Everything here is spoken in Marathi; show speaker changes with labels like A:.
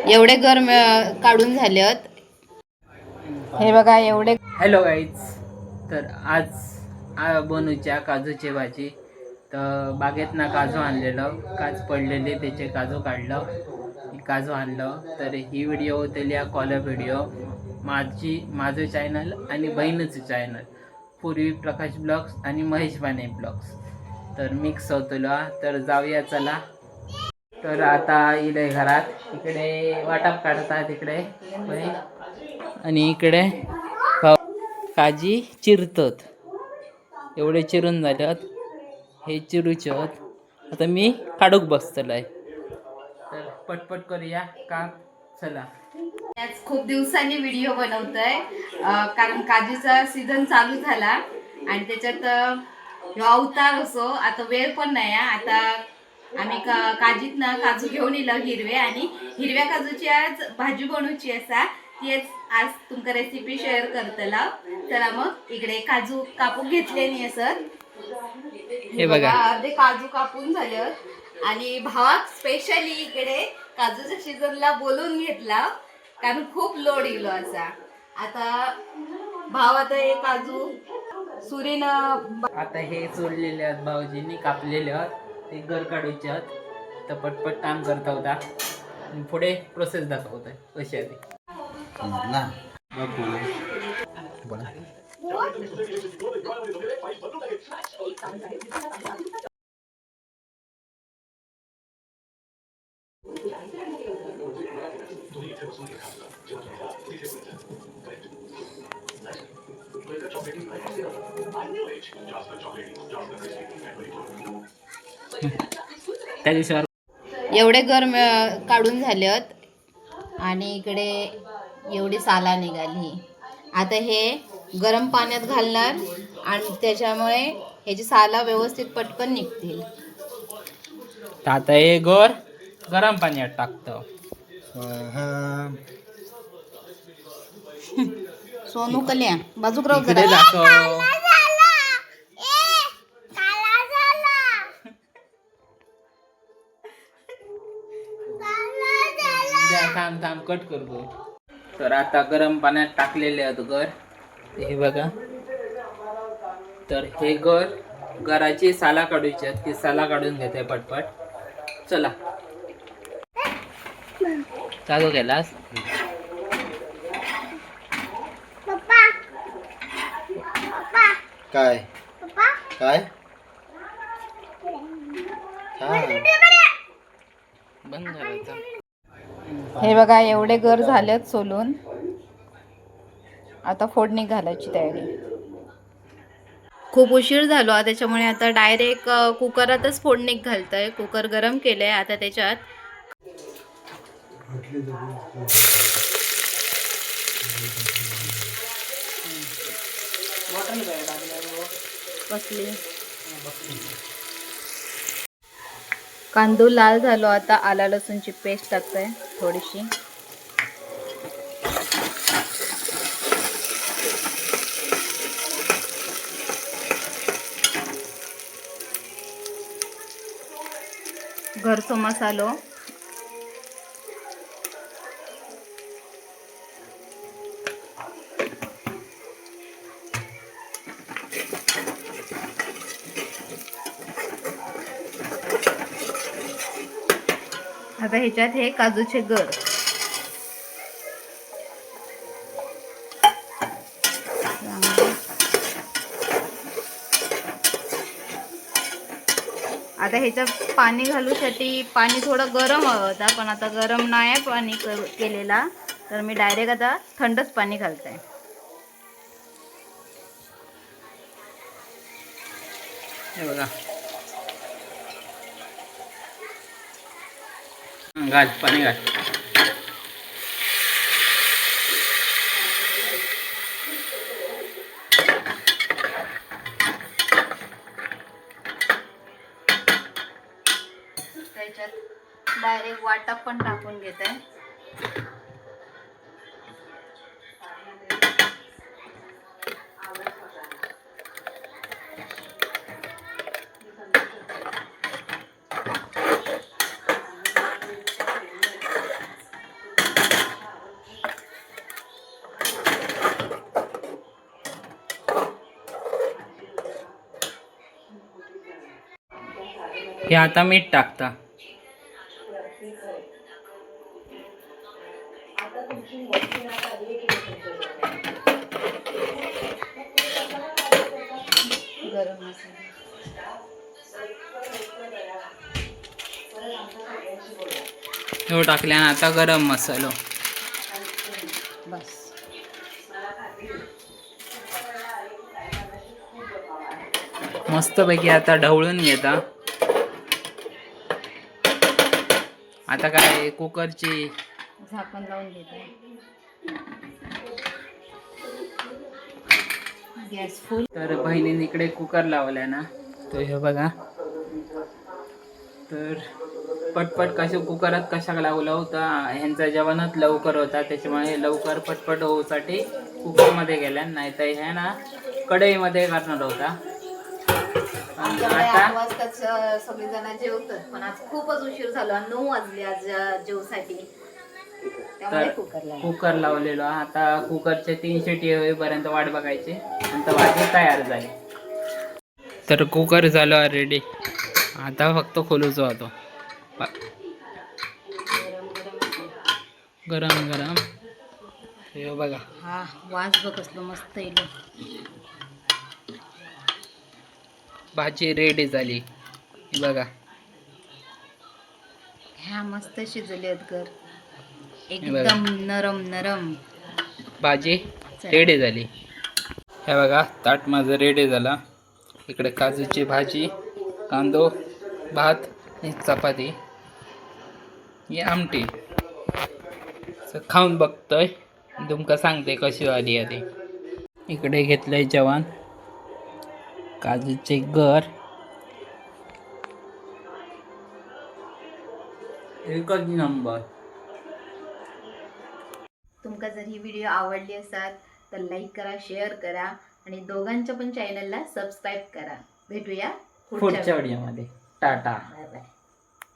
A: एवढे गरम काढून झालेत हे बघा एवढे.
B: हॅलो गाईज, तर आज बनवूच्या काजूची भाजी. तर बागेतनं काजू आणलेलं, काज पडलेले त्याचे काजू काढलं, काजू आणलं. तर ही व्हिडिओ होतील या कॉलर व्हिडिओ माझं चॅनल आणि बहिणीचं चॅनल पूर्वी प्रकाश ब्लॉग्स आणि महेश बाने ब्लॉग्स. तर मिक्स होतलो. तर जाऊया चला. तर आता इकडे घरात इकडे वाटप काढतात इकडे, आणि इकडे काजी चिरतात. एवढे चिरून झाल्यात, हे चिरूचे आहेत. आता मी काढूक बसतलोय. तर पटपट करूया काम. चला.
A: आज खूप दिवसांनी व्हिडिओ बनवतोय कारण काजूचा सीझन चालू झाला आणि त्याच्यात अवतार असो. आता वेळ पण नाही. आता आम्ही काजीतनं काजू घेऊन येलं हिरवे, आणि हिरव्या काजूची आज भाजी बनवूची असा. तीच आज तुमका रेसिपी शेअर करतला. चला मग इकडे काजू कापून घेतले नाही असं.
B: हे बघा
A: अर्धे काजू कापून झाले, आणि भावाक स्पेशली इकडे काजूच्या सीझनला बोलून घेतला कारण खूप लोड इलो असा. आता भाव आता हे काजू सुरीन
B: आता हे सोडलेले आहेत, भाऊजींनी कापलेले आहेत. ते घर काढूचे आहेत. तर पटपट काम करता होता. पुढे प्रोसेस दाखवतोय कशी आहे ती. त्या दिवशी
A: एवढे गरम काढून झालेत, आणि इकडे एवढी साला निघाली. आता हे गरम पाण्यात घालणार आणि त्याच्यामुळे ह्याची साला व्यवस्थित पटकन निघतील.
B: आता हे गोर गरम पाण्यात टाकतो.
A: सोनू कल्या बाजूक राहू
B: इकडे
A: जरा.
B: दाखव. थांब कट करतो. तर आता गरम पाण्यात टाकलेले आहेत घर. हे बघा. तर हे घराची साला काढूची आहेत. ती साला काढून घेते पटपट. चला. चालू केलास.
C: काय काय
B: बंद करायचं.
A: हे बघा एवढे गर झालेत सोलून. आता फोडणी घालायची तयारी. खूप उशीर झालो त्याच्यामुळे आता डायरेक्ट कुकरातच फोडणी घालतोय. कुकर गरम केलंय. आता त्याच्यात बसली कांदू लाल झालो. आता आला लसूणची पेस्ट टाकतोय थोडीशी. घरचो मसालो. आता ह्याच्यात हे काजूचे गर. आता ह्याच्यात पाणी घालूसाठी पाणी थोडं गरम होता, पण आता गरम नाही पाणी केलेला. तर मी डायरेक्ट आता थंडच पाणी घालते.
B: हे बघा. घाल पाणी घाल.
A: त्याच्यात डायरेक्ट वाटप पण टाकून घेते.
B: हे आता मीठ टाकता.
A: गरम मसाला
B: हे टाकल्यान आता गरम मसालो.
A: बस.
B: मस्तपैकी आता ढवळून घेता. आता काय कुकरची
A: झाकण लावून देतो. गॅस फुल.
B: तर बहिणीने इकडे कुकर लावलाय ना, तर हे बघा. तर पटपट कशा कुकरात कशाला लावला होता, ह्यांचा जेवणात लवकर होता त्याच्यामुळे लवकर पटपट होऊसाठी कुकरमध्ये गेल्या, नाही तर ह्या ना कढईमध्ये करणार होता.
A: आमच्याकडे
B: आता
A: 8 वाजताच सगळेजण जेवतात, पण आज खूपच उशीर झाला. 9 वाजले आज जेवसाठी, त्यामुळे
B: तर कुकर लावलेलो. आता कुकरचे 3 शिटी होईपर्यंत वाट बघायची, नंतर भाजी तयार झाली. तर कुकर झालं रेडी. आता फक्त खोलूच होतो. गरम गरम हे बघा.
A: हा वास बघ कसलं मस्त येईल.
B: भाजी रेडी झाली. हे बघा.
A: ह्या मस्त शिजले आहेत घर, एकदम नरम नरम.
B: भाजी रेडी झाली. हे बघा ताट माझं रेडी झाला. इकडे काजूची भाजी, कांदो, भात आणि चपाती, ही आमटी. खाऊन बघतोय, तुमका सांगते कशी झाली आहे ती. इकडे घेतलंय जेवण, काजूचे गर, एकच नंबर.
A: तुमका जर ही व्हिडिओ आवडली असाल तर लाईक करा, शेअर करा आणि दोघांच्या पण चॅनलला सबस्क्राईब करा. भेटूया
B: पुढच्या व्हिडिओमध्ये. टाटा.
A: Bye bye.